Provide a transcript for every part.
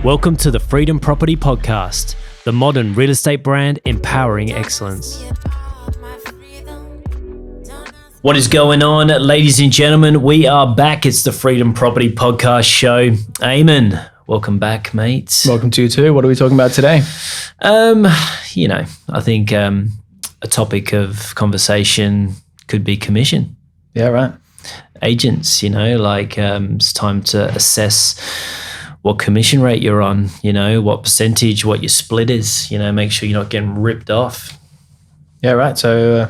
Welcome to the Freedom Property Podcast, the modern real estate brand empowering excellence. What is going on, ladies and gentlemen? We are back. It's the Freedom Property Podcast show. Eamon, welcome back, mate. Welcome to you too. What are we talking about today? I think a topic of conversation could be commission. Yeah, right. Agents, it's time to assess what commission rate you're on, what percentage, what your split is, make sure you're not getting ripped off. Yeah, right. So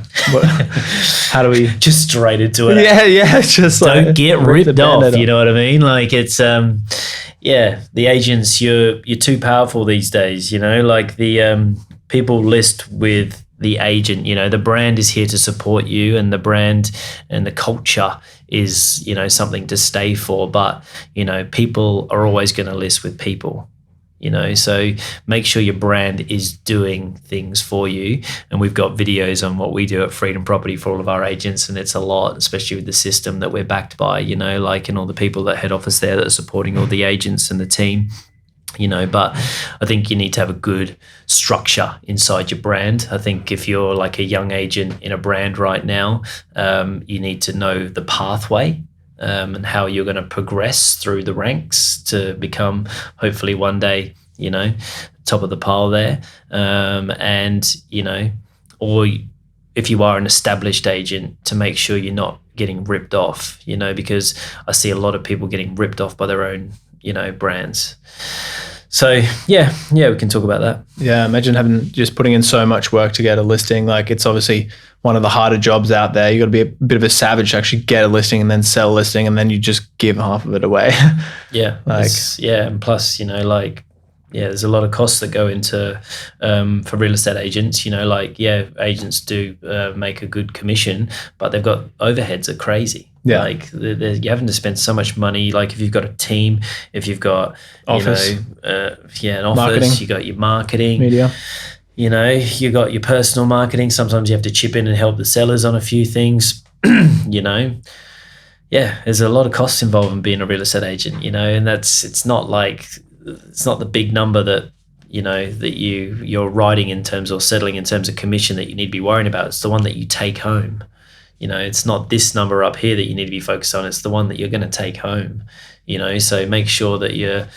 how do we just straight into it? Yeah. Just don't get ripped off. You know what I mean? Like it's, the agents, you're too powerful these days, like the people list with the agent, the brand is here to support you, and the brand and the culture is, something to stay for. But, people are always going to list with people, so make sure your brand is doing things for you. And we've got videos on what we do at Freedom Property for all of our agents. And it's a lot, especially with the system that we're backed by, and all the people that head office there that are supporting all the agents and the team. But I think you need to have a good structure inside your brand. I think if you're like a young agent in a brand right now, you need to know the pathway and how you're going to progress through the ranks to become, hopefully one day, top of the pile there. Or if you are an established agent, to make sure you're not getting ripped off, because I see a lot of people getting ripped off by their own, brands. So yeah, we can talk about that. Yeah, imagine putting in so much work to get a listing. Like, it's obviously one of the harder jobs out there. You got to be a bit of a savage to actually get a listing and then sell a listing, and then you just give half of it away. Yeah, and plus, there's a lot of costs that go into for real estate agents. Agents do make a good commission, but they've got overheads that are crazy. Yeah, you're having to spend so much money. Like, if you've got a team, if you've got office, an office, marketing. You got your marketing, media. You got your personal marketing. Sometimes you have to chip in and help the sellers on a few things. There's a lot of costs involved in being a real estate agent. And it's not the big number that that you're writing in terms, or settling in terms of commission, that you need to be worrying about. It's the one that you take home. It's not this number up here that you need to be focused on. It's the one that you're going to take home. So make sure that you're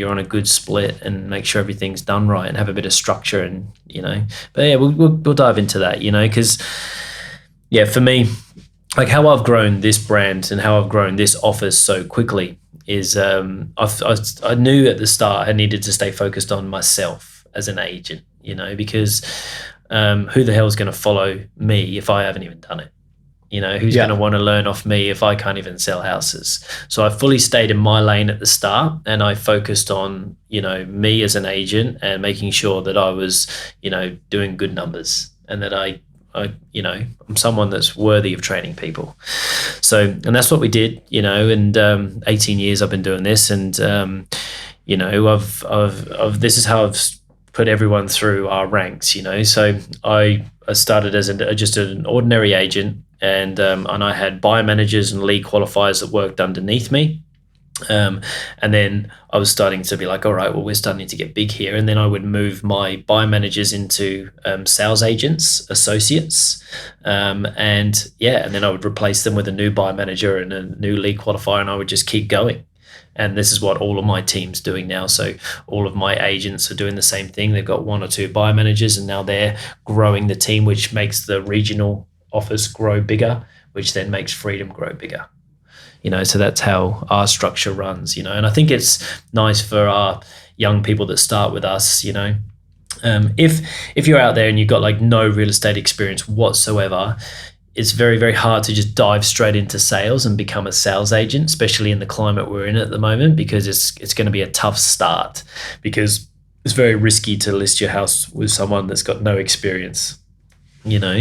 on a good split, and make sure everything's done right, and have a bit of structure, and But yeah, we'll dive into that. Because for me, like, how I've grown this brand and how I've grown this office so quickly is I knew at the start I needed to stay focused on myself as an agent. Because who the hell is going to follow me if I haven't even done it? Who's going to want to learn off me if I can't even sell houses? So I fully stayed in my lane at the start, and I focused on, me as an agent, and making sure that I was, doing good numbers, and that I'm someone that's worthy of training people. So, and that's what we did, and 18 years I've been doing this, and, this is how I've put everyone through our ranks, So I started as just an ordinary agent, and I had buyer managers and lead qualifiers that worked underneath me. And then I was starting to be like, all right, well, we're starting to get big here. And then I would move my buyer managers into sales agents, associates. And then I would replace them with a new buyer manager and a new lead qualifier, and I would just keep going. And this is what all of my team's doing now. So all of my agents are doing the same thing. They've got one or two buyer managers, and now they're growing the team, which makes the regional office grow bigger, which then makes Freedom grow bigger. So that's how our structure runs, and I think it's nice for our young people that start with us, if you're out there and you've got like no real estate experience whatsoever, it's very, very hard to just dive straight into sales and become a sales agent, especially in the climate we're in at the moment, because it's going to be a tough start, because it's very risky to list your house with someone that's got no experience.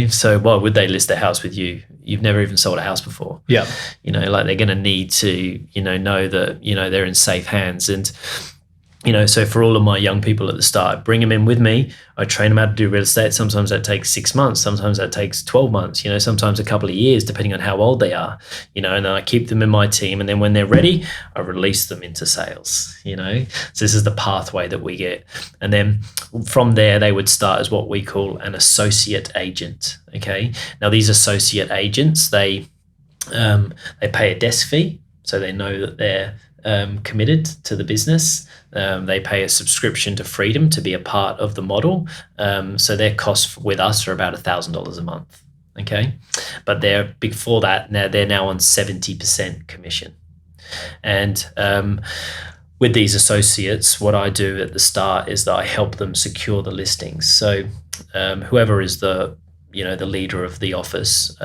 So why would they list their house with you? You've never even sold a house before. Yeah. They're going to need to, know that, they're in safe hands. And, So for all of my young people at the start, I bring them in with me. I train them how to do real estate. Sometimes that takes 6 months. Sometimes that takes 12 months, sometimes a couple of years, depending on how old they are, and then I keep them in my team. And then when they're ready, I release them into sales, So this is the pathway that we get. And then from there, they would start as what we call an associate agent. Okay. Now these associate agents, they pay a desk fee. So they know that they're committed to the business. They pay a subscription to Freedom to be a part of the model. So their costs with us are about $1,000 a month. Okay, but before that, they're now on 70% commission. And with these associates, what I do at the start is that I help them secure the listings. So whoever is the leader of the office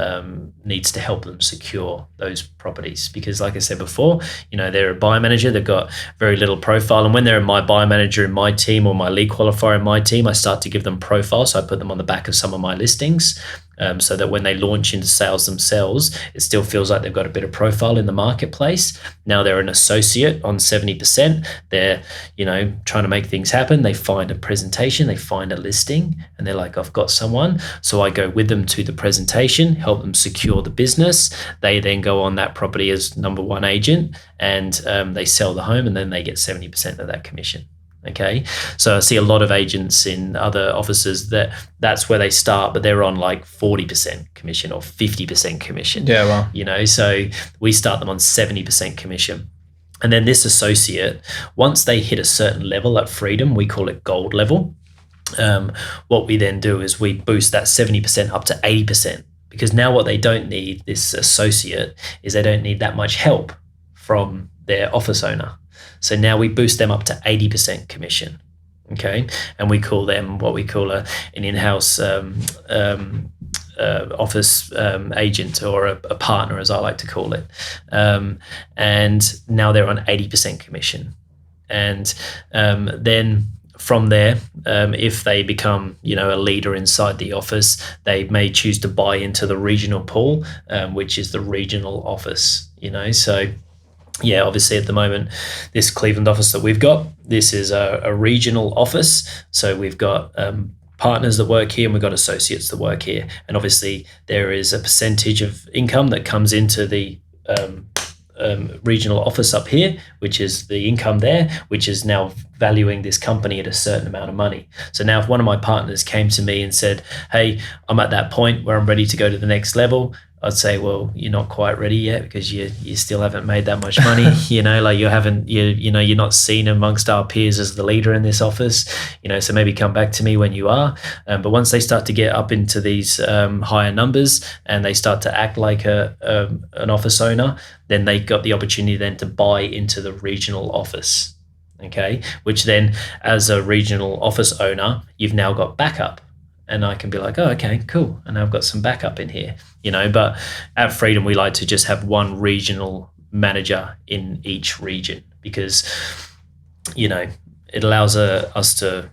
needs to help them secure those properties, because like I said before, they're a buyer manager, they've got very little profile. And when they're my buyer manager in my team or my lead qualifier in my team, I start to give them profile. So I put them on the back of some of my listings so that when they launch into sales themselves, it still feels like they've got a bit of profile in the marketplace. Now they're an associate on 70%. They're, trying to make things happen. They find a presentation, they find a listing, and they're like, I've got someone. So I go with them to the presentation, help them secure the business. They then go on that property as number one agent, and they sell the home, and then they get 70% of that commission. Okay, so I see a lot of agents in other offices that's where they start, but they're on like 40% commission or 50% commission. Yeah, well, so we start them on 70% commission. And then this associate, once they hit a certain level at Freedom, we call it gold level. What we then do is we boost that 70% up to 80%, because now what they don't need, this associate, is they don't need that much help from their office owner. So now we boost them up to 80% commission. Okay, and we call them what we call an in-house office agent, or a partner, as I like to call it. And now they're on 80% commission. And then from there, if they become, a leader inside the office, they may choose to buy into the regional pool, which is the regional office. So. Yeah, obviously at the moment, this Cleveland office that we've got, this is a regional office. So we've got partners that work here, and we've got associates that work here. And obviously there is a percentage of income that comes into the regional office up here, which is the income there, which is now valuing this company at a certain amount of money. So now if one of my partners came to me and said, hey, I'm at that point where I'm ready to go to the next level, I'd say, well, you're not quite ready yet, because you still haven't made that much money. You're not seen amongst our peers as the leader in this office. So maybe come back to me when you are. But once they start to get up into these higher numbers, and they start to act like an office owner, then they got the opportunity then to buy into the regional office. Okay, which then, as a regional office owner, you've now got backup. And I can be like, oh, okay, cool. And I've got some backup in here, But at Freedom, we like to just have one regional manager in each region, because, it allows us to,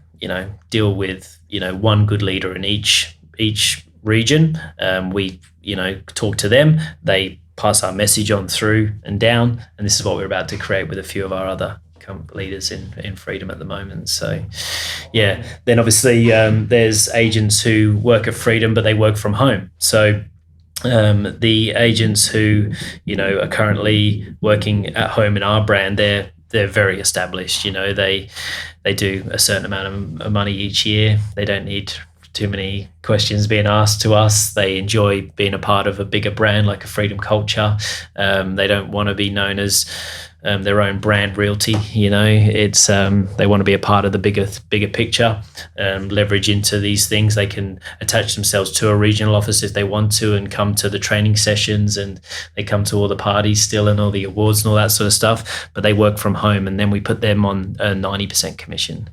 deal with, one good leader in each region. We, talk to them. They pass our message on through and down. And this is what we're about to create with a few of our other leaders in Freedom at the moment. So yeah, then obviously there's agents who work at Freedom, but they work from home. So the agents who are currently working at home in our brand, they're very established. They do a certain amount of money each year. They don't need too many questions being asked to us. They enjoy being a part of a bigger brand like a Freedom Culture. They don't want to be known as their own brand realty. It's they want to be a part of the bigger picture, leverage into these things. They can attach themselves to a regional office if they want to, and come to the training sessions, and they come to all the parties still, and all the awards and all that sort of stuff, but they work from home, and then we put them on a 90% commission.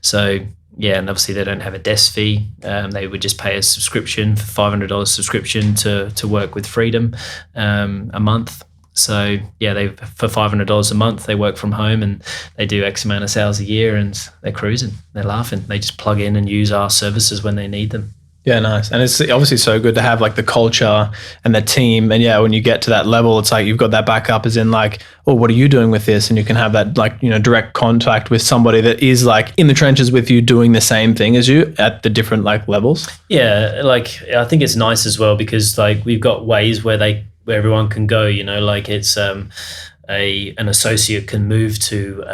So yeah, and obviously they don't have a desk fee. They would just pay a subscription, for $500 subscription to work with Freedom a month. So yeah, for $500 a month, they work from home, and they do X amount of sales a year, and they're cruising. They're laughing. They just plug in and use our services when they need them. Yeah, nice. And it's obviously so good to have like the culture and the team. And yeah, when you get to that level, it's like you've got that backup as in like, oh, what are you doing with this? And you can have that like, direct contact with somebody that is like in the trenches with you doing the same thing as you at the different like levels. Yeah, like I think it's nice as well because like we've got ways where everyone can go, like it's an associate can move to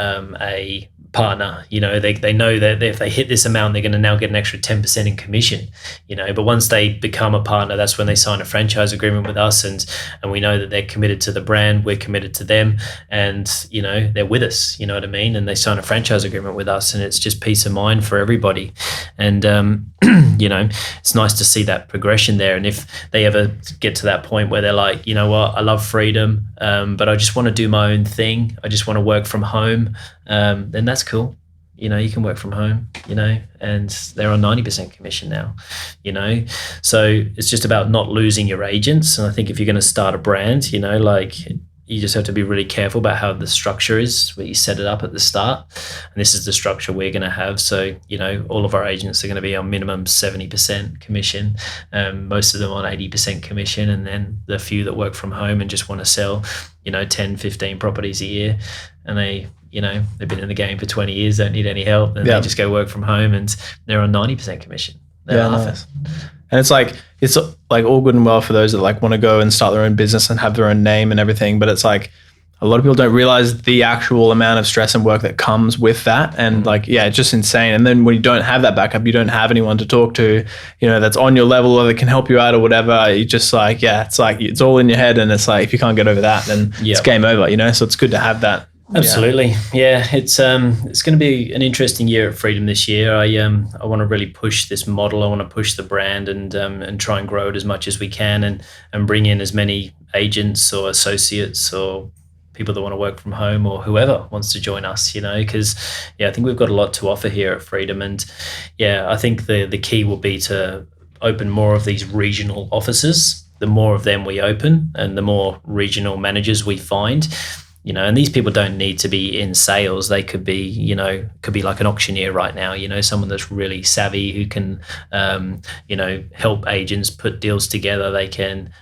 a partner, they know that if they hit this amount, they're going to now get an extra 10% in commission, but once they become a partner, that's when they sign a franchise agreement with us, and we know that they're committed to the brand, we're committed to them, and they're with us, you know what I mean, and they sign a franchise agreement with us, and it's just peace of mind for everybody. And it's nice to see that progression there. And if they ever get to that point where they're like, you know what, I love freedom, but I just want to do my own thing, I just want to work from home, then that's cool. You can work from home, and they're on 90% commission now, So it's just about not losing your agents. And I think if you're going to start a brand, you just have to be really careful about how the structure is, where you set it up at the start. And this is the structure we're going to have. So, all of our agents are going to be on minimum 70% commission, most of them on 80% commission. And then the few that work from home and just want to sell, 10, 15 properties a year. And they've been in the game for 20 years, don't need any help. And they just go work from home and they're on 90% commission. They're laughing. Nice. And it's like all good and well for those that like want to go and start their own business and have their own name and everything. But it's like a lot of people don't realize the actual amount of stress and work that comes with that. And it's just insane. And then when you don't have that backup, you don't have anyone to talk to, that's on your level or that can help you out or whatever. You just it's all in your head. And it's like, if you can't get over that, then it's game over, So it's good to have that. Absolutely. Yeah. It's going to be an interesting year at Freedom this year. I want to really push this model. I want to push the brand and try and grow it as much as we can and bring in as many agents or associates or people that want to work from home or whoever wants to join us, because I think we've got a lot to offer here at Freedom. And I think the key will be to open more of these regional offices. The more of them we open and the more regional managers we find, and these people don't need to be in sales. They could be, like an auctioneer right now, someone that's really savvy who can, help agents put deals together. They can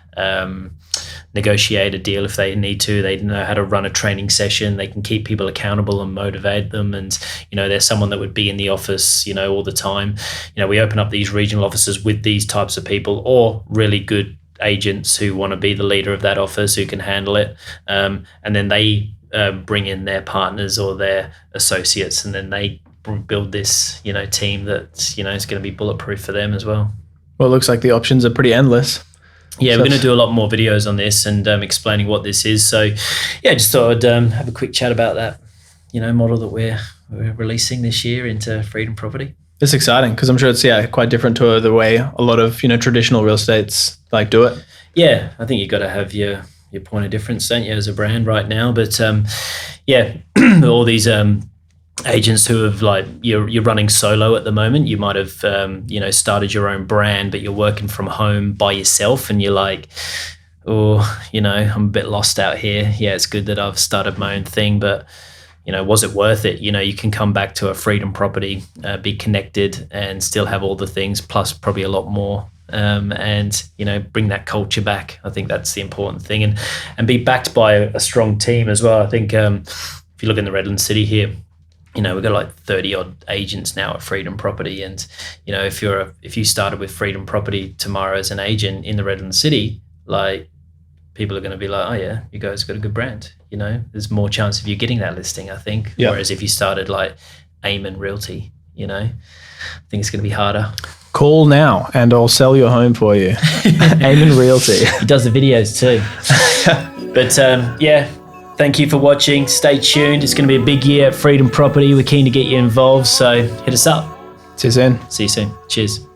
negotiate a deal if they need to. They know how to run a training session. They can keep people accountable and motivate them. And, there's someone that would be in the office, all the time. We open up these regional offices with these types of people or really good agents who want to be the leader of that office, who can handle it, and then they bring in their partners or their associates, and then they build this team that is going to be bulletproof for them as well. Well, it looks like the options are pretty endless. Yeah, we're going to do a lot more videos on this and explaining what this is. So just thought I'd have a quick chat about that model that we're releasing this year into Freedom Property. It's exciting because I'm sure it's quite different to the way a lot of traditional real estates do it. Yeah, I think you've got to have your point of difference, don't you, as a brand right now? But all these agents who have you're running solo at the moment. You might have started your own brand, but you're working from home by yourself, and you're like, oh, I'm a bit lost out here. Yeah, it's good that I've started my own thing, but was it worth it? You can come back to a Freedom Property, be connected and still have all the things, plus probably a lot more, and bring that culture back. I think that's the important thing, and be backed by a strong team as well. I think if you look in the Redland City here, we've got like 30 odd agents now at Freedom Property, and if you started with Freedom Property tomorrow as an agent in the Redland City, people are going to be like, oh yeah, you guys got a good brand. There's more chance of you getting that listing, I think. Yep. Whereas if you started like Eamon Realty, I think it's going to be harder. Call now and I'll sell your home for you. Eamon Realty. He does the videos too. But thank you for watching. Stay tuned. It's going to be a big year at Freedom Property. We're keen to get you involved, so hit us up. See you soon. See you soon. Cheers.